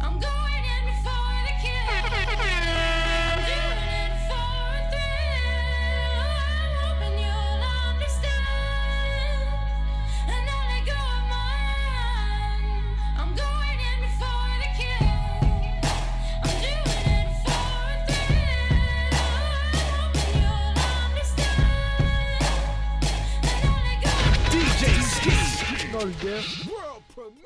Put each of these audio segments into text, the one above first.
I'm going in for the kill. I'm doing it for a thrill. I'm hoping you'll understand and not let go of mine. I'm going in for the kill. I'm doing it for a thrill. I'm hoping you'll understand and not let go of mine. DJ Ski. World premiere.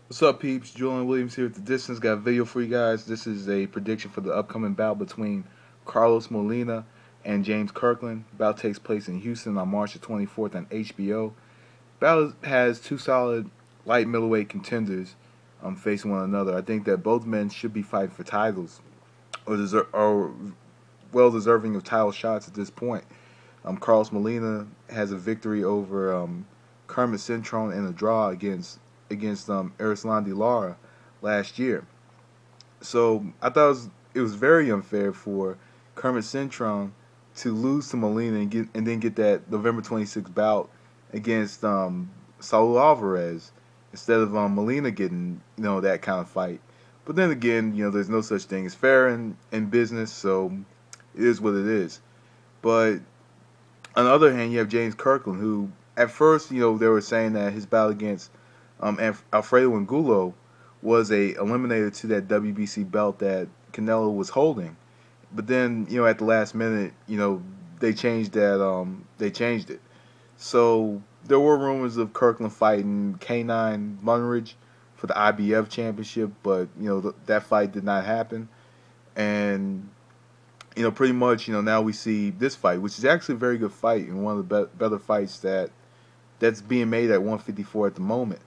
What's up, peeps? Julian Williams here at The Distance. Got a video for you guys. This is a prediction for the upcoming bout between Carlos Molina and James Kirkland. Bout takes place in Houston on March the 24th on HBO. Bout has two solid light middleweight contenders facing one another. I think that both men should be fighting for titles or well deserving of title shots at this point. Carlos Molina has a victory over Kermit Cintron in a draw against Erislandy Lara last year. So I thought it was very unfair for Kermit Cintron to lose to Molina and then get that November 26th bout against Saul Alvarez instead of Molina getting that kind of fight. But then again, there's no such thing as fair in business, so it is what it is. But on the other hand, you have James Kirkland, who at first they were saying that his bout against Alfredo Angulo was a eliminator to that WBC belt that Canelo was holding, but then at the last minute they changed that they changed it. So there were rumors of Kirkland fighting K9 Munridge for the IBF championship, but that fight did not happen, and pretty much now we see this fight, which is actually a very good fight and one of the better fights that's being made at 154 at the moment.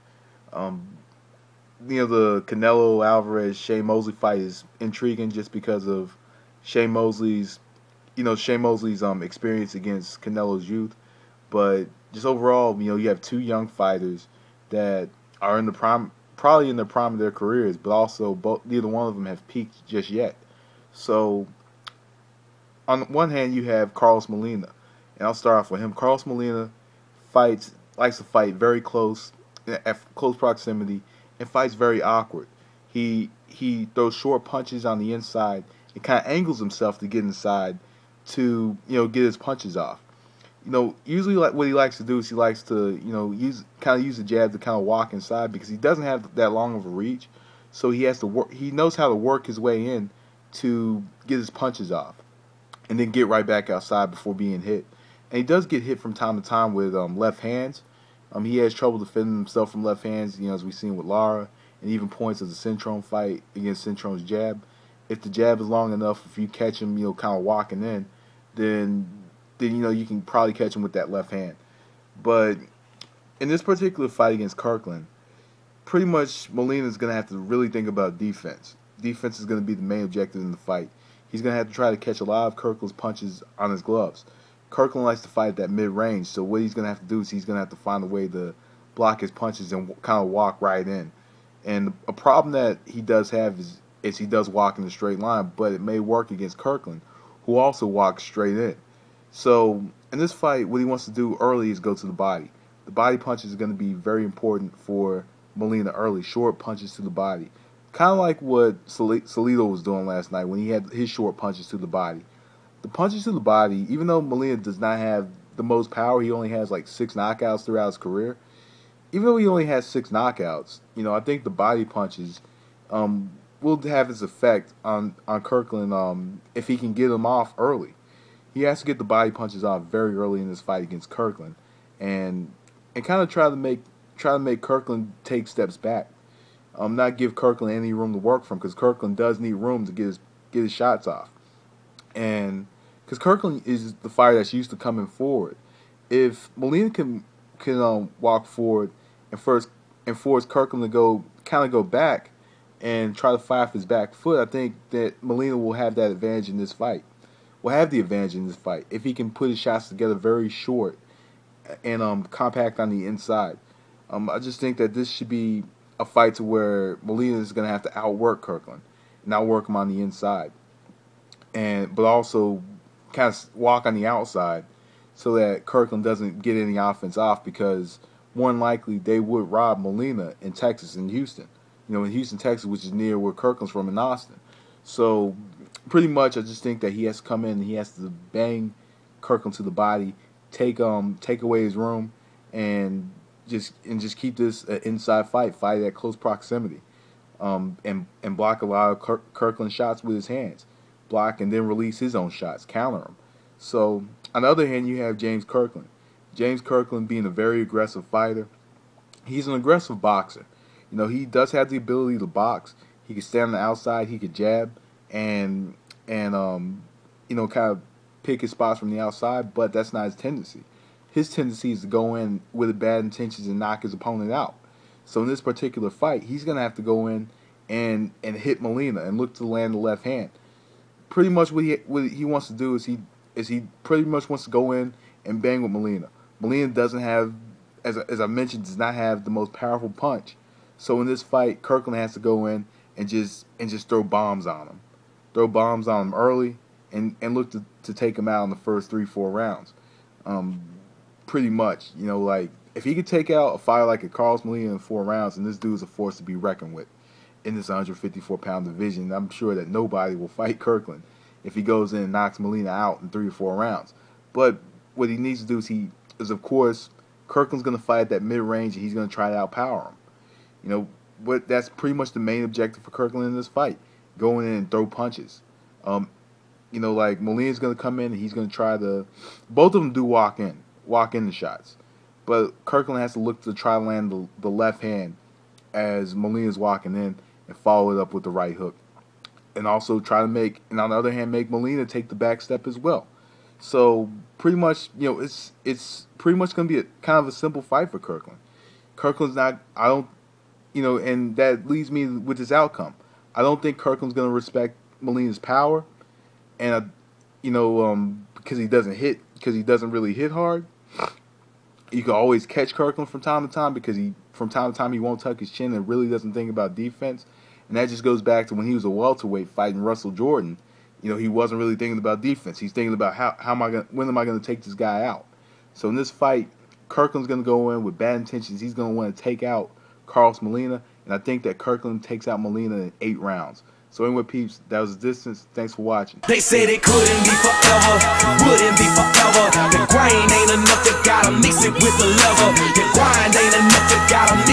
The Canelo Alvarez Shane Mosley fight is intriguing just because of Shane Mosley's experience against Canelo's youth, but just overall, you have two young fighters that are in the prime, probably in the prime of their careers, but also neither one of them have peaked just yet. So on one hand, you have Carlos Molina, and I'll start off with him. Carlos Molina likes to fight very close, at close proximity, and fights very awkward. He throws short punches on the inside and kind of angles himself to get inside to get his punches off. Usually what he likes to do is he likes to use the jab to kind of walk inside because he doesn't have that long of a reach, so he has to work. He knows how to work his way in to get his punches off, and then get right back outside before being hit. And he does get hit from time to time with left hands. He has trouble defending himself from left hands, as we've seen with Lara, and even points of the Cintron fight against Cintron's jab. If the jab is long enough, if you catch him, kind of walking in, then you can probably catch him with that left hand. But in this particular fight against Kirkland, pretty much Molina is going to have to really think about defense. Defense is going to be the main objective in the fight. He's going to have to try to catch a lot of Kirkland's punches on his gloves. Kirkland likes to fight at that mid-range, so what he's going to have to do is he's going to have to find a way to block his punches and kind of walk right in. And a problem that he does have is he does walk in a straight line, but it may work against Kirkland, who also walks straight in. So in this fight, what he wants to do early is go to the body. The body punches are going to be very important for Molina early, short punches to the body. Kind of like what Salido was doing last night when he had his short punches to the body. The punches to the body, even though Molina does not have the most power, he only has like 6 knockouts throughout his career. Even though he only has 6 knockouts, I think the body punches will have its effect on Kirkland if he can get them off early. He has to get the body punches off very early in this fight against Kirkland, and kind of try to make Kirkland take steps back. Not give Kirkland any room to work from, because Kirkland does need room to get his shots off. And because Kirkland is the fighter that's used to coming forward, if Molina can walk forward and force Kirkland to go back and try to fight off his back foot, I think that Molina will have that advantage in this fight. Will have the advantage in this fight if he can put his shots together very short and compact on the inside. I just think that this should be a fight to where Molina is going to have to outwork Kirkland and outwork him on the inside, but also kind of walk on the outside so that Kirkland doesn't get any offense off, because more than likely they would rob Molina in Texas and Houston. in Houston, Texas, which is near where Kirkland's from in Austin. So pretty much, I just think that he has to come in and he has to bang Kirkland to the body, take away his room, and just keep this inside fight at close proximity, and block a lot of Kirkland shots with his hands, block and then release his own shots, counter him. So on the other hand, you have James Kirkland. James Kirkland being a very aggressive fighter. He's an aggressive boxer. He does have the ability to box. He can stand on the outside. He could jab and kind of pick his spots from the outside, but that's not his tendency. His tendency is to go in with bad intentions and knock his opponent out. So in this particular fight, he's going to have to go in and hit Molina and look to land the left hand. Pretty much what he wants to do is he pretty much wants to go in and bang with Molina. Molina doesn't have, as I mentioned, does not have the most powerful punch. So in this fight, Kirkland has to go in and just throw bombs on him. Throw bombs on him early and look to take him out in the first 3-4 rounds. Pretty much, like if he could take out a fighter like a Carlos Molina in 4 rounds, and this dude's a force to be reckoned with in this 154-pound division, I'm sure that nobody will fight Kirkland if he goes in and knocks Molina out in 3 or 4 rounds. But what he needs to do is of course, Kirkland's going to fight at that mid-range and he's going to try to outpower him. But that's pretty much the main objective for Kirkland in this fight, going in and throw punches. Like Molina's going to come in and he's going to try to, both of them do walk in the shots. But Kirkland has to look to try to land the left hand as Molina's walking in and follow it up with the right hook. And also try to make Molina take the back step as well. So pretty much, it's pretty much going to be kind of a simple fight for Kirkland. Kirkland's not, and that leaves me with this outcome. I don't think Kirkland's going to respect Molina's power, and because he doesn't really hit hard. You can always catch Kirkland from time to time because from time to time he won't tuck his chin and really doesn't think about defense, and that just goes back to when he was a welterweight fighting Russell Jordan. He wasn't really thinking about defense. He's thinking about when am I going to take this guy out. So in this fight, Kirkland's going to go in with bad intentions. He's going to want to take out Carlos Molina, and I think that Kirkland takes out Molina in 8 rounds. So anyway, peeps, that was the distance. Thanks for watching. They said it couldn't be forever, wouldn't be forever. The grind ain't enough, you gotta mix it with the leather. The grind ain't enough, you gotta mix